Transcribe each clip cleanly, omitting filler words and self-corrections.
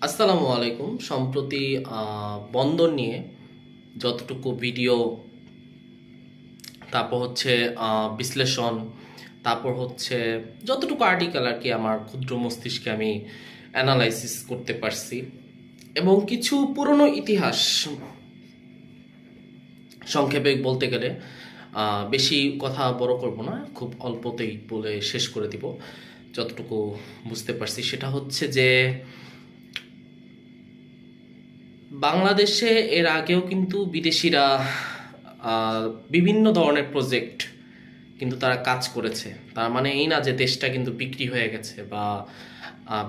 আসসালামু আলাইকুম। সম্প্রতি বন্দর নিয়ে যতটুকু ভিডিও, তারপর হচ্ছে বিশ্লেষণ, তারপর হচ্ছে যতটুকু আর্টিকেল আর কি আমার ক্ষুদ্র মস্তিষ্কে আমি অ্যানালাইসিস করতে পারছি, এবং কিছু পুরনো ইতিহাস সংক্ষেপে বলতে গেলে বেশি কথা বড় করব না, খুব অল্পতেই বলে শেষ করে দিব। যতটুকু বুঝতে পারছি সেটা হচ্ছে যে বাংলাদেশে এর আগেও কিন্তু বিদেশিরা বিভিন্ন ধরনের প্রজেক্ট কিন্তু তারা কাজ করেছে। তার মানে এই না যে দেশটা কিন্তু বিক্রি হয়ে গেছে বা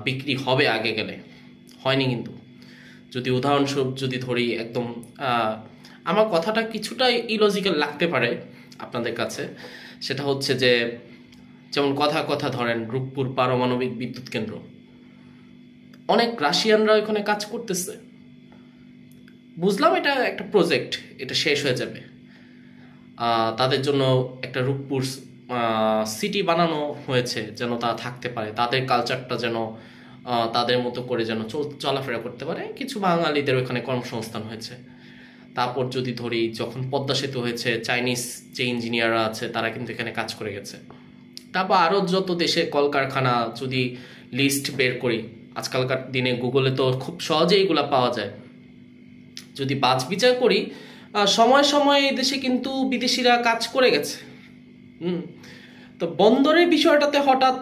বিক্রি হবে আগে গেলে, হয়নি কিন্তু। যদি উদাহরণস্বরূপ যদি ধরি একদম, আমার কথাটা কিছুটা ইলজিক্যাল লাগতে পারে আপনাদের কাছে, সেটা হচ্ছে যে যেমন কথা কথা ধরেন রূপপুর পারমাণবিক বিদ্যুৎ কেন্দ্র, অনেক রাশিয়ানরা ওখানে কাজ করতেছে। বুঝলাম এটা একটা প্রজেক্ট, এটা শেষ হয়ে যাবে, তাদের জন্য একটা রূপপুর সিটি বানানো হয়েছে যেন তারা থাকতে পারে, তাদের কালচারটা যেন তাদের মতো করে যেন চলাফেরা করতে পারে। কিছু বাঙালিদের ওখানে কর্মসংস্থান হয়েছে। তারপর যদি ধরি যখন পদ্মা সেতু হয়েছে, চাইনিজ যে ইঞ্জিনিয়াররা আছে তারা কিন্তু এখানে কাজ করে গেছে। তারপর আরও যত দেশে কলকারখানা যদি লিস্ট বের করি, আজকালকার দিনে গুগলে তো খুব সহজেই এগুলা পাওয়া যায়। যদি বাছ বিচার করি, সময় সময় দেশে কিন্তু বিদেশিরা কাজ করে গেছে। তো বন্দরের বিষয়টাতে হঠাৎ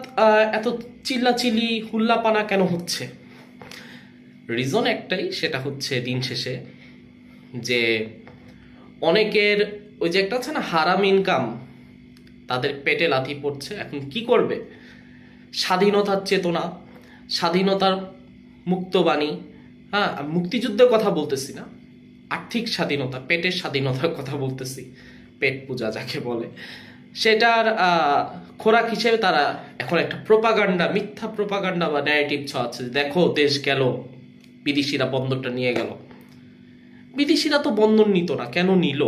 এত চিল্লাচিল্লি হুল্লাপানা কেন হচ্ছে? রিজন একটাই, সেটা হচ্ছে দিন শেষে যে অনেকের ওই যে একটা আছে না হারাম ইনকাম, তাদের পেটে লাথি পড়ছে। এখন কি করবে? স্বাধীনতার চেতনা, স্বাধীনতার মুক্তবাণী, হ্যাঁ, মুক্তিযুদ্ধের কথা বলতেছি না, আর্থিক স্বাধীনতা, পেটের স্বাধীনতার কথা বলতেছি, পেট পূজা যাকে বলে, সেটার খোরাক হিসেবে তারা এখন একটা প্রোপাগান্ডা, মিথ্যা প্রোপাগান্ডা বা ন্যারেটিভ ছড়াচ্ছে। দেখো দেশ গেল, বিদেশিরা বন্দরটা নিয়ে গেল। বিদেশিরা তো বন্দর নিত না, কেন নিল?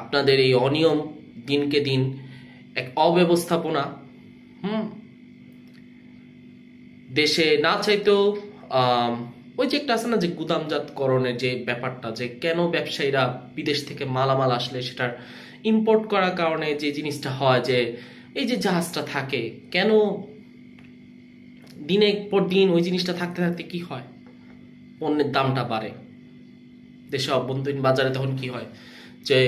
আপনাদের এই অনিয়ম, দিনকে দিন এক অব্যবস্থাপনা, দেশে না চাইতেও ওই যে একটা আছে না যে গুদামজাতকরণের যে ব্যাপারটা, যে কেন ব্যবসায়ীরা বিদেশ থেকে মালামাল আসলে সেটার ইম্পোর্ট করার কারণে যে জিনিসটা হয়, যে এই যে জাহাজটা থাকে, কেন দিনের পর দিন ওই জিনিসটা থাকতে থাকতে কি হয়? পণ্যের দামটা বাড়ে। দেশে অভ্যন্তরীণ বাজারে তখন কি হয়, যে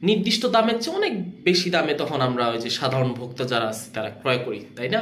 নির্দিষ্ট দামের চেয়ে অনেক বেশি দামে তখন আমরা ওই যে সাধারণ ভোক্তা যারা আছে তারা ক্রয় করি, তাই না?